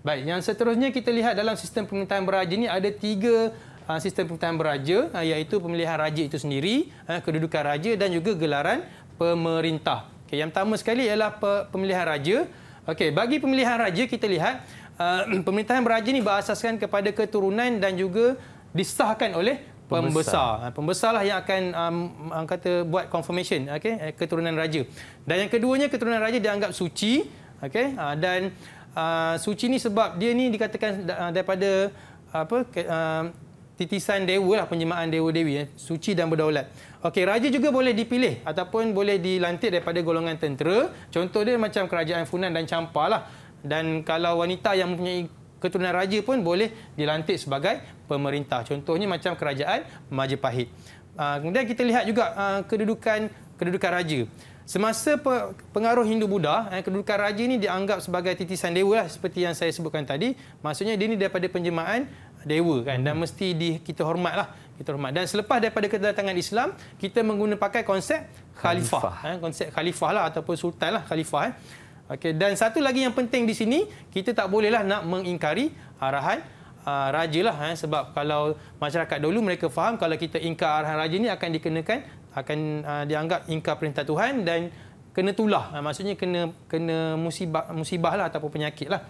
Baik, yang seterusnya kita lihat dalam sistem pemerintahan beraja ni ada 3 sistem pemerintahan beraja, iaitu pemilihan raja itu sendiri, kedudukan raja dan juga gelaran pemerintah. Okay, yang pertama sekali ialah pemilihan raja. Okey, bagi pemilihan raja kita lihat pemerintahan beraja ni berasaskan kepada keturunan dan juga disahkan oleh pembesar. Pembesar lah yang akan buat confirmation, keturunan raja. Dan yang keduanya, keturunan raja dianggap suci, dan suci ni sebab dia ni dikatakan daripada titisan dewa lah, penjelmaan dewa-dewi, suci dan berdaulat. Okey, raja juga boleh dipilih ataupun boleh dilantik daripada golongan tentera. Contoh dia macam kerajaan Funan dan Champa lah. Dan kalau wanita yang mempunyai keturunan raja pun boleh dilantik sebagai pemerintah. Contohnya macam kerajaan Majapahit. Kemudian kita lihat juga kedudukan raja. Semasa pengaruh Hindu-Buddha, kedudukan raja ini dianggap sebagai titisan dewa lah, seperti yang saya sebutkan tadi. Maksudnya dia ni daripada penjelmaan dewa kan, dan mesti kita hormatlah. Kita hormat. Dan selepas daripada kedatangan Islam, kita pakai konsep khalifah. Konsep khalifah lah ataupun sultan lah, khalifah. Okey, dan satu lagi yang penting di sini, kita tak bolehlah nak mengingkari arahan raja lah. Sebab kalau masyarakat dulu mereka faham kalau kita ingkar arahan raja ni akan dianggap ingkar perintah Tuhan dan kena tulah. Maksudnya kena musibah lah ataupun penyakit lah.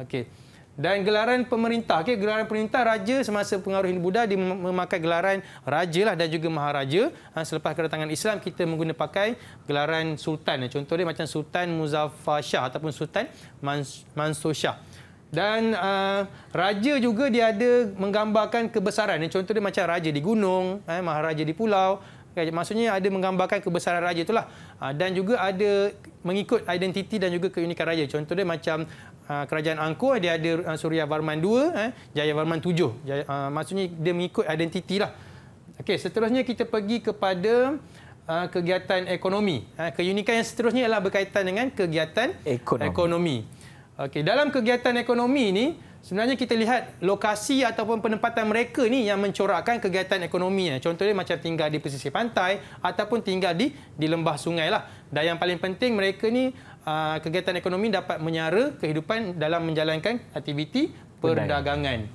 Okey. Dan gelaran pemerintah, gelaran pemerintah raja semasa pengaruh Hindu-Buddha dia memakai gelaran raja lah dan juga maharaja. Selepas kedatangan Islam kita pakai gelaran sultan. Contoh dia macam Sultan Muzaffar Shah ataupun Sultan Mansur Shah. Dan raja juga dia ada menggambarkan kebesaran. Contoh dia macam raja di gunung, maharaja di pulau. Maksudnya ada menggambarkan kebesaran raja itulah. Dan juga ada mengikut identiti dan juga keunikan raja. Contoh dia macam kerajaan Angkor, dia ada Suryavarman II, Jayavarman VII. Maksudnya dia mengikut identiti lah. Okey, seterusnya kita pergi kepada kegiatan ekonomi. Keunikan yang seterusnya ialah berkaitan dengan kegiatan ekonomi. Okey, dalam kegiatan ekonomi ini sebenarnya kita lihat lokasi ataupun penempatan mereka ni yang mencorakkan kegiatan ekonomi. Contohnya macam tinggal di pesisir pantai ataupun tinggal di lembah sungai lah. Dan yang paling penting mereka ni kegiatan ekonomi dapat menyara kehidupan dalam menjalankan aktiviti perdagangan.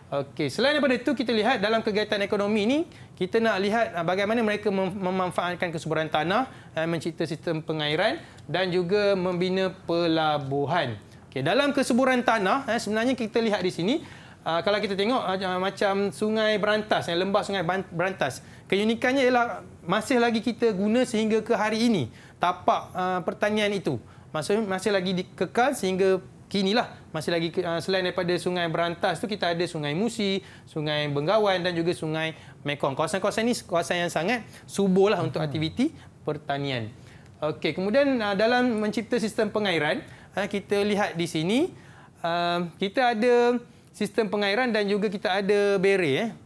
Okey, selain daripada itu kita lihat dalam kegiatan ekonomi ini kita nak lihat bagaimana mereka memanfaatkan kesuburan tanah, mencipta sistem pengairan dan juga membina pelabuhan. Okay, dalam kesuburan tanah sebenarnya kita lihat di sini kalau kita tengok macam Sungai Berantas, lembah Sungai Berantas, keunikannya ialah masih lagi kita guna sehingga ke hari ini tapak pertanian itu. Maksudnya masih lagi dikekal sehingga kinilah. Masih lagi selain daripada Sungai Berantas tu kita ada Sungai Musi, Sungai Bengawan dan juga Sungai Mekong. Kawasan-kawasan ini kawasan yang sangat subur lah untuk aktiviti pertanian. Okey, kemudian dalam mencipta sistem pengairan, kita lihat di sini kita ada sistem pengairan dan juga kita ada bere.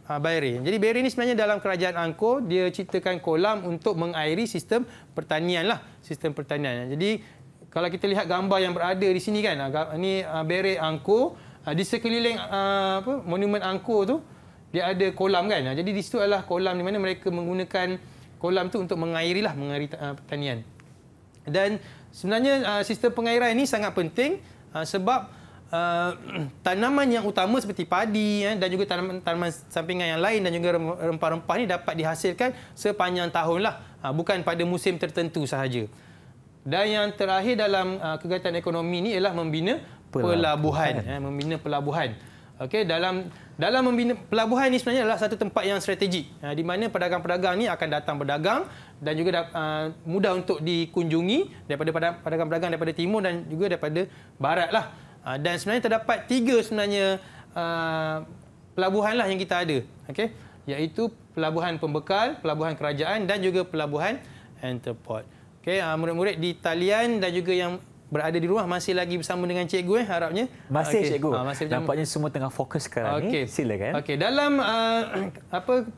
Jadi bere ini sebenarnya dalam kerajaan Angkor dia ciptakan kolam untuk mengairi sistem pertanian lah, sistem pertanian. Jadi kalau kita lihat gambar yang berada di sini kan, ini bere Angkor, di sekeliling monumen Angkor tu dia ada kolam kan. Jadi di situ adalah kolam di mana mereka menggunakan kolam tu untuk mengairi pertanian. Dan sebenarnya sistem pengairan ini sangat penting sebab tanaman yang utama seperti padi dan juga tanaman sampingan yang lain dan juga rempah-rempah ini dapat dihasilkan sepanjang tahun lah, bukan pada musim tertentu sahaja. Dan yang terakhir dalam kegiatan ekonomi ini ialah membina pelabuhan. Membina pelabuhan. Okey, dalam membina pelabuhan ini sebenarnya adalah satu tempat yang strategik di mana pedagang-pedagang ni akan datang berdagang dan juga mudah untuk dikunjungi daripada pedagang-pedagang daripada timur dan juga daripada barat lah. Dan sebenarnya terdapat 3 sebenarnya pelabuhan lah yang kita ada. Okey. iaitu pelabuhan pembekal, pelabuhan kerajaan dan juga pelabuhan entrepot. Okey, murid-murid di talian dan juga yang berada di rumah masih lagi bersama dengan cikgu harapnya. Masih cikgu. Masih nampaknya semua tengah fokus sekarang ni. Silakan. Okey, dalam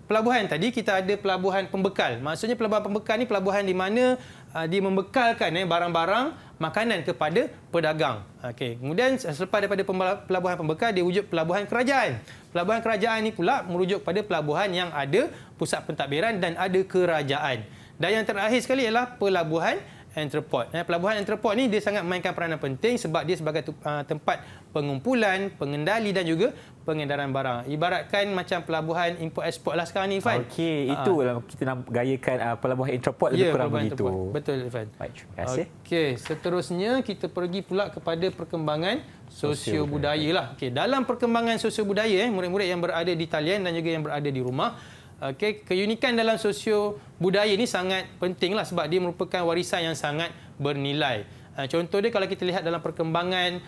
pelabuhan tadi kita ada pelabuhan pembekal. Maksudnya pelabuhan pembekal ni pelabuhan di mana dia membekalkan barang-barang makanan kepada pedagang. Okey, kemudian selepas daripada pelabuhan pembekal dia wujud pelabuhan kerajaan. Pelabuhan kerajaan ni pula merujuk pada pelabuhan yang ada pusat pentadbiran dan ada kerajaan. Dan yang terakhir sekali ialah pelabuhan entrepot. Pelabuhan entrepot ni dia sangat memainkan peranan penting sebab dia sebagai tempat pengumpulan, pengendali dan juga pengedaran barang. Ibaratkan macam pelabuhan import export lah sekarang ni, Irfan. Okey, itulah kita nak gayakan pelabuhan entrepot lebih kurang begitu. Betul, Irfan. Baik, terima kasih. Okey, seterusnya kita pergi pula kepada perkembangan sosio-budaya lah. Okey, dalam perkembangan sosio-budaya, murid-murid yang berada di talian dan juga yang berada di rumah, okey, keunikan dalam sosio-budaya ini sangat pentinglah sebab dia merupakan warisan yang sangat bernilai. Contoh dia kalau kita lihat dalam perkembangan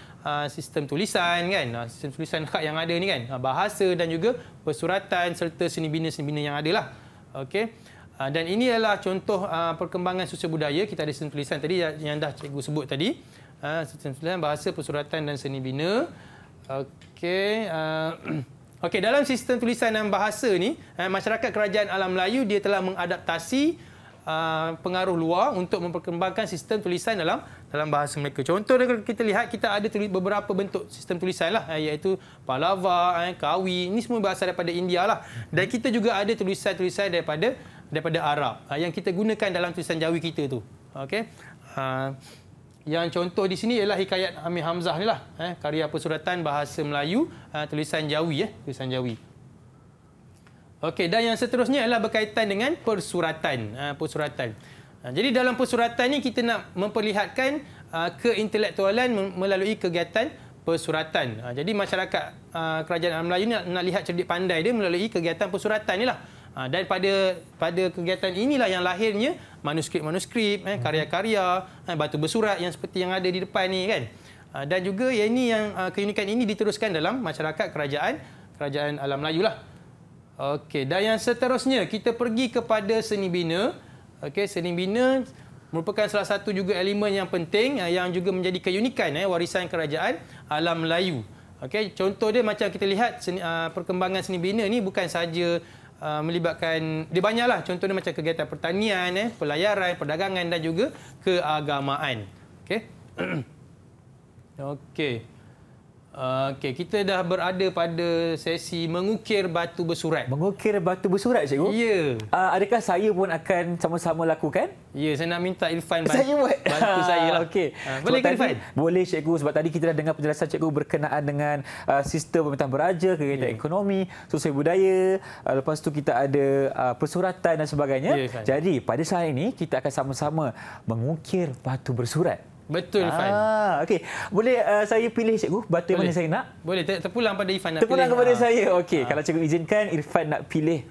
sistem tulisan kan, sistem tulisan khat yang ada ni kan, bahasa dan juga persuratan serta seni bina-seni bina yang ada lah. Okey. Dan ini adalah contoh perkembangan sosio-budaya. Kita ada sistem tulisan tadi yang dah cikgu sebut tadi. Sistem tulisan, bahasa, persuratan dan seni bina. Okey. Okey, dalam sistem tulisan dan bahasa ni, masyarakat kerajaan alam Melayu dia telah mengadaptasi pengaruh luar untuk memperkembangkan sistem tulisan dalam bahasa mereka. Contoh kita lihat kita ada beberapa bentuk sistem tulisan lah, iaitu Palava, Kawi. Ini semua berasal daripada India lah. Dan kita juga ada tulisan-tulisan daripada Arab yang kita gunakan dalam tulisan Jawi kita tu. Okey. Yang contoh di sini ialah Hikayat Amir Hamzah ni lah, karya persuratan bahasa Melayu, tulisan Jawi, tulisan Jawi. Okey, dan yang seterusnya ialah berkaitan dengan persuratan. Jadi dalam persuratan ni kita nak memperlihatkan keintelektualan melalui kegiatan persuratan. Jadi masyarakat kerajaan alam Melayu ni nak lihat cerdik pandai dia melalui kegiatan persuratan ni lah. Dan pada kegiatan inilah yang lahirnya manuskrip-manuskrip, karya-karya, batu bersurat yang seperti yang ada di depan ni kan. Dan juga keunikan ini diteruskan dalam masyarakat kerajaan alam Melayu lah. Okey, dan yang seterusnya kita pergi kepada seni bina. Okey, seni bina merupakan salah satu juga elemen yang penting yang juga menjadi keunikan warisan kerajaan alam Melayu. Okey, contoh dia macam kita lihat perkembangan seni bina ni bukan sahaja melibatkan, dia banyaklah. Contoh dia macam kegiatan pertanian, pelayaran, perdagangan dan juga keagamaan. Okey. Okey. Okey, kita dah berada pada sesi mengukir batu bersurat. Mengukir batu bersurat, cikgu? Ya. Adakah saya pun akan sama-sama lakukan? Ya, saya nak minta Irfan bantu saya lah. Okey. Boleh ke Irfan? Boleh, cikgu. Sebab tadi kita dah dengar penjelasan cikgu berkenaan dengan sistem pemerintahan beraja, kegiatan ekonomi, sosial budaya. Lepas tu kita ada persuratan dan sebagainya. Jadi, pada saat ini kita akan sama-sama mengukir batu bersurat. Betul, Irfan. Okey. Boleh saya pilih, cikgu, batu yang mana saya nak? Boleh. Terpulang pada Irfan nak terpulang pilih. Terpulang kepada saya. Okey. Kalau cikgu izinkan, Irfan nak pilih.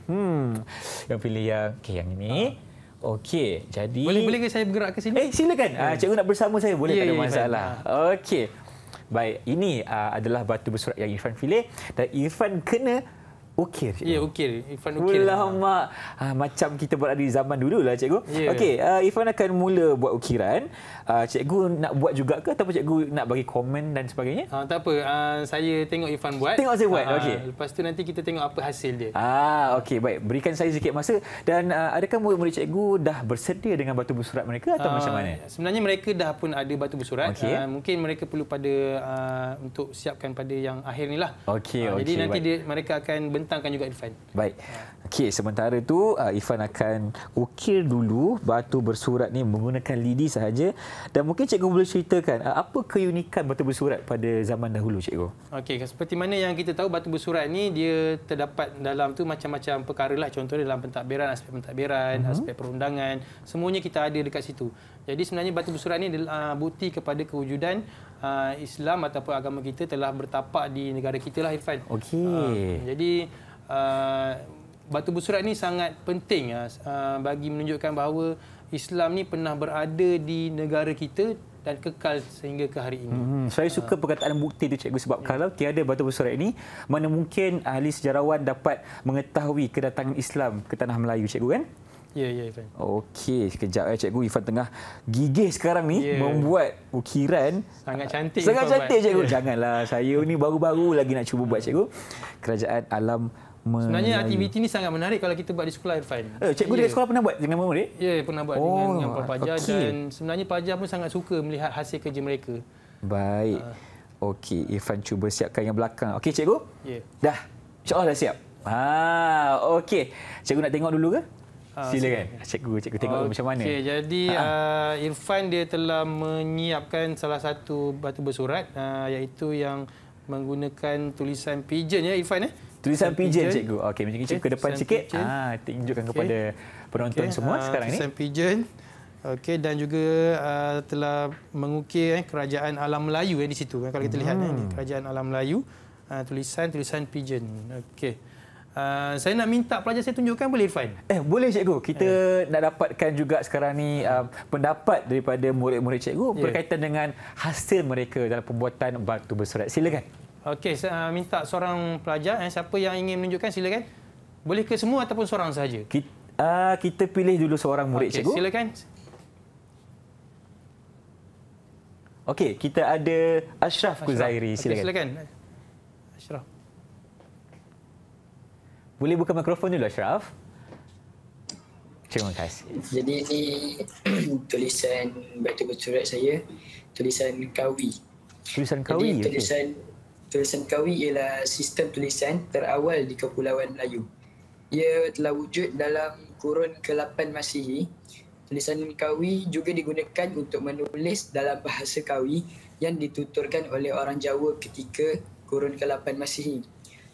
Yang pilih yang ini. Okey. Jadi... Boleh ke saya bergerak ke sini? Silakan. Cikgu nak bersama saya. Boleh, tak ada masalah. Okey. Baik. Ini adalah batu bersurat yang Irfan pilih. Dan Irfan kena ukir. Ya, ukir. Irfan ukir. Ulama. Macam kita berada di zaman dulu lah, cikgu. Okey, Irfan akan mula buat ukiran. Cikgu nak buat juga ke ataupun cikgu nak bagi komen dan sebagainya? Tak apa. Saya tengok Irfan buat. Tengok saya buat. Okey. Lepas tu nanti kita tengok apa hasil dia. Okey, baik. Berikan saya sedikit masa. Dan adakah murid-murid cikgu dah bersedia dengan batu bersurat mereka atau macam mana? Sebenarnya mereka dah pun ada batu bersurat. Mungkin mereka perlu untuk siapkan pada yang akhir ni lah. Jadi nanti mereka akan bentangkan juga Irfan. Baik. Okey, sementara tu Irfan akan ukir dulu batu bersurat ni menggunakan lidi sahaja. Dan mungkin cikgu boleh ceritakan apa keunikan batu bersurat pada zaman dahulu, cikgu? Okey, seperti mana yang kita tahu, batu bersurat ni dia terdapat dalam tu macam-macam perkara lah. Contohnya dalam pentadbiran, aspek pentadbiran, aspek perundangan, semuanya kita ada dekat situ. Jadi sebenarnya batu bersurat ni adalah bukti kepada kewujudan Islam ataupun agama kita telah bertapak di negara kita lah, Irfan. Okey. Jadi batu bersurat ni sangat penting bagi menunjukkan bahawa Islam ni pernah berada di negara kita dan kekal sehingga ke hari ini. Saya suka perkataan bukti tu cikgu sebab kalau tiada batu bersurat ini, mana mungkin ahli sejarawan dapat mengetahui kedatangan Islam ke tanah Melayu cikgu kan? Ya, Irfan. Okey, sekejap cikgu. Irfan tengah gigih sekarang ni membuat ukiran. Sangat cantik. Sangat cantik cikgu. Janganlah, saya ni baru-baru lagi nak cuba buat cikgu. Kerajaan Alam Melayu. Sebenarnya aktiviti ni sangat menarik kalau kita buat di sekolah, Irfan. Cikgu di sekolah pernah buat dengan murid? Ya, pernah buat dengan pelajar dan sebenarnya pelajar pun sangat suka melihat hasil kerja mereka. Baik. Okey, Irfan cuba siapkan yang belakang. Okey cikgu? Ya. Dah. InsyaAllah dah siap. Okey. Cikgu nak tengok dulu ke? Silakan. Cikgu tengok dulu macam mana. Okey, jadi Irfan dia telah menyiapkan salah satu batu bersurat iaitu yang menggunakan tulisan pigeon ya Irfan Tulisan pigeon cikgu. Okey, macam cikgu ke depan sikit. Tunjukkan kepada penonton semua sekarang ni. Tulisan pigeon. Okey, dan juga telah mengukir kerajaan Alam Melayu di situ kalau kita lihat ni kerajaan Alam Melayu, tulisan pigeon. Okey. Saya nak minta pelajar saya tunjukkan, boleh Irfan? Boleh cikgu. Kita nak dapatkan juga sekarang ni pendapat daripada murid-murid cikgu berkaitan dengan hasil mereka dalam pembuatan batu bersurat. Silakan. Okey, saya minta seorang pelajar, siapa yang ingin menunjukkan silakan. Boleh ke semua ataupun seorang sahaja? Kita pilih dulu seorang murid cikgu. Silakan. Okey, kita ada Ashraf Kuzairi. Silakan. Silakan. Ashraf. Boleh buka mikrofon dulu Ashraf. Terima kasih. Jadi ini tulisan batu bersurat saya, tulisan Kawi. Tulisan Kawi. Jadi tulisan Kawi ialah sistem tulisan terawal di Kepulauan Melayu. Ia telah wujud dalam kurun ke-8 Masihi. Tulisan Kawi juga digunakan untuk menulis dalam bahasa Kawi yang dituturkan oleh orang Jawa ketika kurun ke-8 Masihi.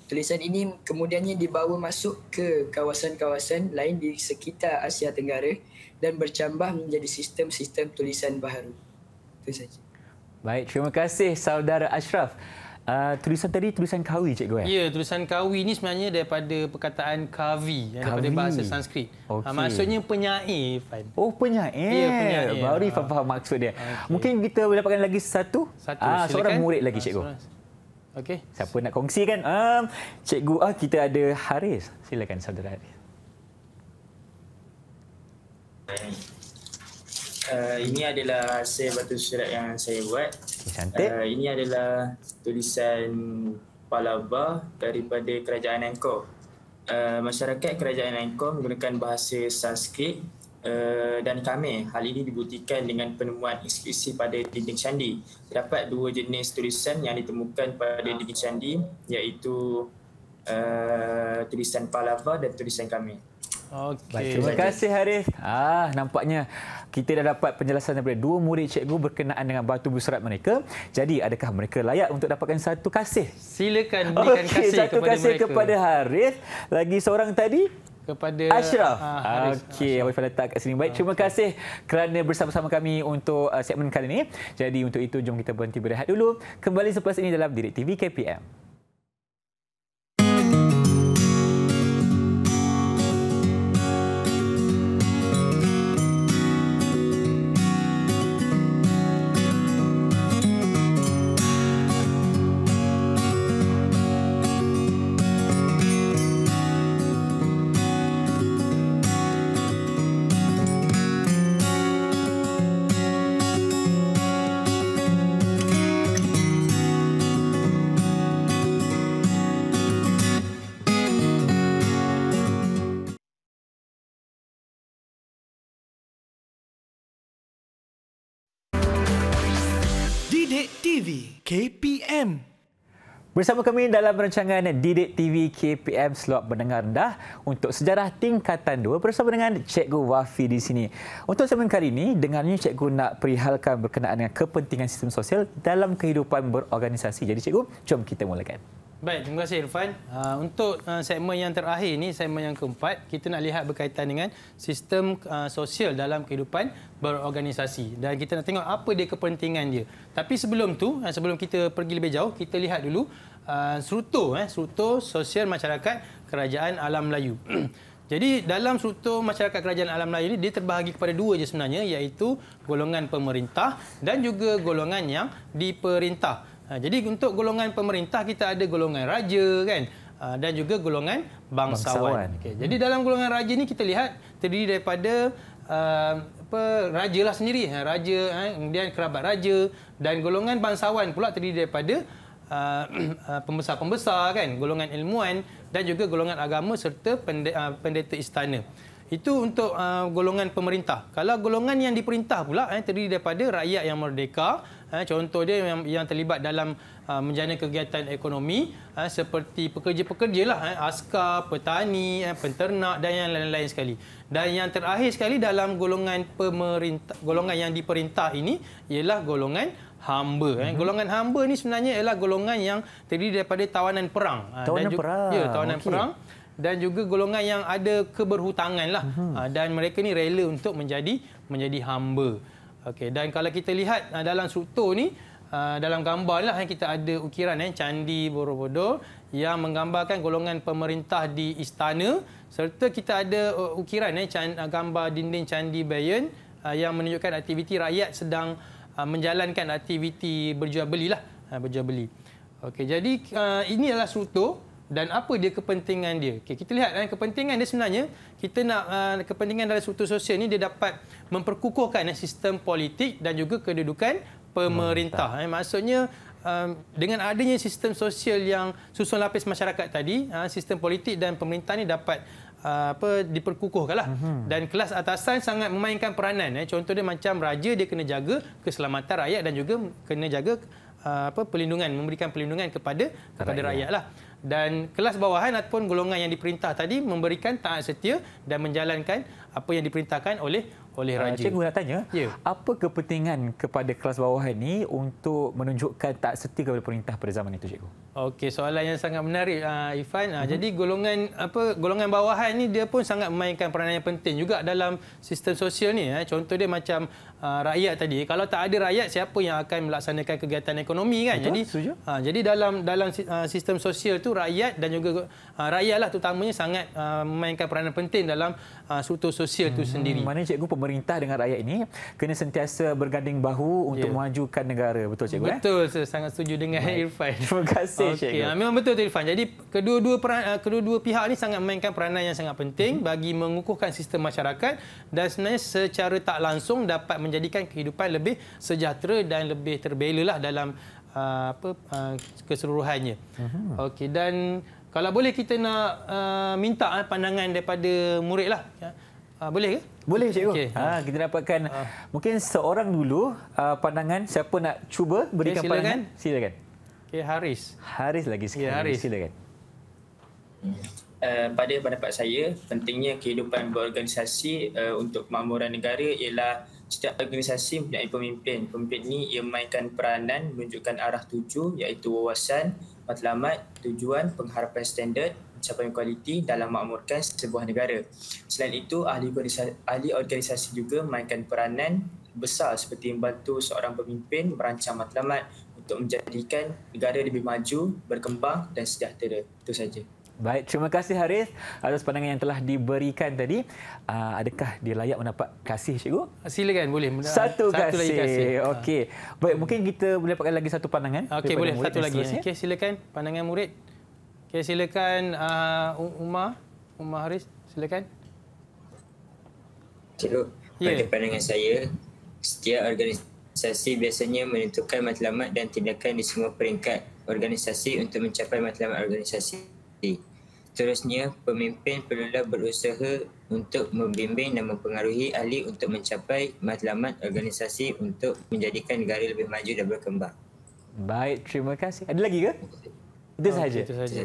Tulisan ini kemudiannya dibawa masuk ke kawasan-kawasan lain di sekitar Asia Tenggara dan bercambah menjadi sistem-sistem tulisan baharu. Itu saja. Baik, terima kasih saudara Ashraf. Tulisan tadi tulisan Kawi cikgu Ya, tulisan Kawi ni sebenarnya daripada perkataan Kavi daripada bahasa Sanskrit. Maksudnya penyair, Irfan. Oh, penyair. Ya, penyair. Baru Irfan faham maksud dia. Mungkin kita boleh dapatkan lagi satu. Seorang murid lagi cikgu. Okey. Siapa nak kongsikan? Cikgu, kita ada Haris. Silakan saudara Haris. Ini adalah hasil batu surat yang saya buat. Cantik. Ini adalah tulisan Palava daripada Kerajaan Angkor. Masyarakat Kerajaan Angkor menggunakan bahasa Sanskrit dan Khmer. Hal ini dibuktikan dengan penemuan inskripsi pada dinding candi. Terdapat dua jenis tulisan yang ditemukan pada dinding candi, iaitu tulisan Palava dan tulisan Khmer. Okey. Terima kasih Haris. Nampaknya kita dah dapat penjelasan daripada dua murid cikgu berkenaan dengan batu bersurat mereka. Jadi adakah mereka layak untuk dapatkan satu kasih? Silakan berikan kasih satu kepada kasih mereka. kepada Haris. Lagi seorang tadi? Kepada Ashraf. Okey, Awak letak kat sini. Baik, terima kasih kerana bersama-sama kami untuk segmen kali ini. Jadi untuk itu jom kita berhenti berehat dulu. Kembali selepas ini dalam Didik TV KPM. Didik TV KPM. Bersama kami dalam rancangan Didik TV KPM slot mendengar rendah untuk sejarah tingkatan 2 bersama dengan Cikgu Wafi di sini. Untuk segmen kali ini, dengarnya Cikgu nak perihalkan berkenaan dengan kepentingan sistem sosial dalam kehidupan berorganisasi. Jadi Cikgu, jom kita mulakan. Baik, terima kasih Irfan. Untuk segmen yang terakhir ini, segmen yang keempat, kita nak lihat berkaitan dengan sistem sosial dalam kehidupan berorganisasi. Dan kita nak tengok apa dia kepentingan dia. Tapi sebelum tu, sebelum kita pergi lebih jauh, kita lihat dulu struktur sosial masyarakat Kerajaan Alam Melayu. Jadi dalam struktur masyarakat kerajaan alam Melayu ini dia terbahagi kepada dua je sebenarnya, iaitu golongan pemerintah dan juga golongan yang diperintah. Jadi untuk golongan pemerintah kita ada golongan raja kan, dan juga golongan bangsawan. Okey, jadi dalam golongan raja ni kita lihat terdiri daripada raja lah sendiri, raja, kemudian kerabat raja, dan golongan bangsawan pula terdiri daripada pembesar-pembesar kan, golongan ilmuwan dan juga golongan agama serta pendeta istana. Itu untuk golongan pemerintah. Kalau golongan yang diperintah pula terdiri daripada rakyat yang merdeka, contoh dia yang terlibat dalam menjana kegiatan ekonomi seperti pekerja-pekerja lah, askar, petani, penternak dan yang lain-lain sekali. Dan yang terakhir sekali dalam golongan pemerintah, golongan yang diperintah ini ialah golongan hamba. Golongan hamba ni sebenarnya ialah golongan yang terdiri daripada tawanan perang. Tawanan perang. Ya, tawanan perang. Dan juga golongan yang ada keberhutangan lah. Dan mereka ni rela untuk menjadi hamba. Okey, dan kalau kita lihat dalam struktur ni, dalam gambar lah kita ada ukiran Candi Borobudur yang menggambarkan golongan pemerintah di istana, serta kita ada ukiran gambar dinding Candi Bayon yang menunjukkan aktiviti rakyat sedang menjalankan aktiviti berjual belilah, berjual beli. Okey, jadi ini adalah struktur dan apa dia kepentingan dia. Okey, kita lihat kepentingan dia sebenarnya, kita nak kepentingan dalam struktur sosial ni dia dapat memperkukuhkan sistem politik dan juga kedudukan pemerintah. Maksudnya dengan adanya sistem sosial yang susun lapis masyarakat tadi, sistem politik dan pemerintah ni dapat diperkukuhkanlah. Dan kelas atasan sangat memainkan peranan. Contoh dia macam raja, dia kena jaga keselamatan rakyat dan juga kena jaga perlindungan, memberikan perlindungan kepada rakyatlah. Dan kelas bawahan ataupun golongan yang diperintah tadi memberikan taat setia dan menjalankan apa yang diperintahkan oleh raja. Cikgu nak tanya, apa kepentingan kepada kelas bawahan ni untuk menunjukkan taat setia kepada perintah pada zaman itu, cikgu? Okey, soalan yang sangat menarik, Irfan. Jadi golongan bawahan ni dia pun sangat memainkan peranan yang penting juga dalam sistem sosial ni. Contoh dia macam rakyat tadi. Kalau tak ada rakyat, siapa yang akan melaksanakan kegiatan ekonomi kan? Betul, Jadi dalam sistem sosial tu rakyat dan juga rakyatlah terutamanya sangat memainkan peranan penting dalam struktur sosial itu sendiri. Maknanya cikgu, pemerintah dengan rakyat ini kena sentiasa berganding bahu untuk memajukan negara. Betul, cikgu? Betul, saya sangat setuju dengan Irfan. Terima kasih, cikgu. Memang betul tu, Irfan. Jadi kedua-dua pihak ni sangat memainkan peranan yang sangat penting bagi mengukuhkan sistem masyarakat dan sebenarnya secara tak langsung dapat menjadikan kehidupan lebih sejahtera dan lebih terbela lah dalam keseluruhannya. Okey, dan kalau boleh kita nak minta pandangan daripada murid lah. Boleh ke? Boleh, cikgu. Okay. Kita dapatkan mungkin seorang dulu pandangan. Siapa nak cuba berikan pandangan? Silakan. Okay, Haris. Haris lagi sekali. Haris. Silakan. Pada pendapat saya, pentingnya kehidupan berorganisasi untuk kemakmuran negara ialah setiap organisasi mempunyai pemimpin. Pemimpin ini ia memainkan peranan menunjukkan arah tuju, iaitu wawasan, matlamat, tujuan, pengharapan standard, pencapaian kualiti dalam memakmurkan sebuah negara. Selain itu, ahli organisasi juga memainkan peranan besar seperti membantu seorang pemimpin merancang matlamat untuk menjadikan negara lebih maju, berkembang dan sejahtera. Itu saja. Baik, terima kasih Haris atas pandangan yang telah diberikan tadi. Adakah dia layak mendapat kasih, cikgu? Silakan, boleh. Satu kasih. Lagi kasih. Okey. Baik, mungkin kita boleh dapatkan lagi satu pandangan. Okey, boleh. Satu lagi. Okey, silakan pandangan murid. Okey, silakan Umar Haris, silakan. Cikgu, pada pandangan saya, setiap organisasi biasanya menentukan matlamat dan tindakan di semua peringkat organisasi untuk mencapai matlamat organisasi. Seterusnya, pemimpin perlulah berusaha untuk membimbing dan mempengaruhi ahli untuk mencapai matlamat organisasi untuk menjadikan negara lebih maju dan berkembang. Baik, terima kasih. Ada lagi ke? Itu sahaja. Itu sahaja.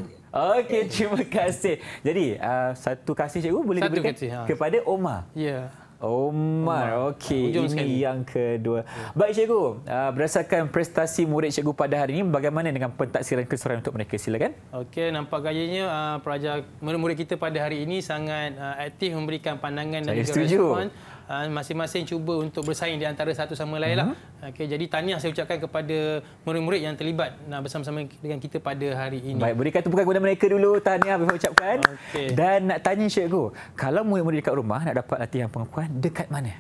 Okey, terima kasih. Jadi, satu kasih, cikgu boleh diberikan kepada Omar. Ya. Omar, okey. Ini yang kedua. Baik, cikgu. Berdasarkan prestasi murid cikgu pada hari ini, bagaimana dengan pentaksiran keseluruhan untuk mereka? Silakan. Okey, nampak gayanya pelajar murid-murid kita pada hari ini sangat aktif memberikan pandangan dan juga respon masing-masing cuba untuk bersaing di antara satu sama lain lah. Okey, jadi tahniah saya ucapkan kepada murid-murid yang terlibat bersama-sama dengan kita pada hari ini. Baik, berikan tepukan kepada mereka dulu. Tahniah Habib ucapkan. Dan nak tanya cikgu, kalau murid-murid dekat rumah nak dapat latihan pengakuan, dekat mana?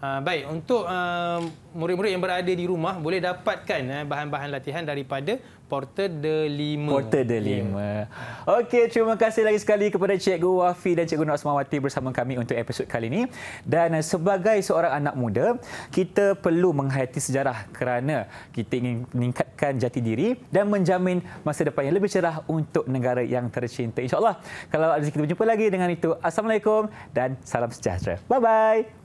Baik, untuk murid-murid yang berada di rumah boleh dapatkan bahan-bahan latihan daripada Portal De Lima. Portal De Lima. Okey, terima kasih lagi sekali kepada Cikgu Wafi dan Cikgu Nur Asmawati bersama kami untuk episod kali ini. Dan sebagai seorang anak muda, kita perlu menghayati sejarah kerana kita ingin meningkatkan jati diri dan menjamin masa depan yang lebih cerah untuk negara yang tercinta. InsyaAllah, kalau ada kita berjumpa lagi dengan itu. Assalamualaikum dan salam sejahtera. Bye-bye.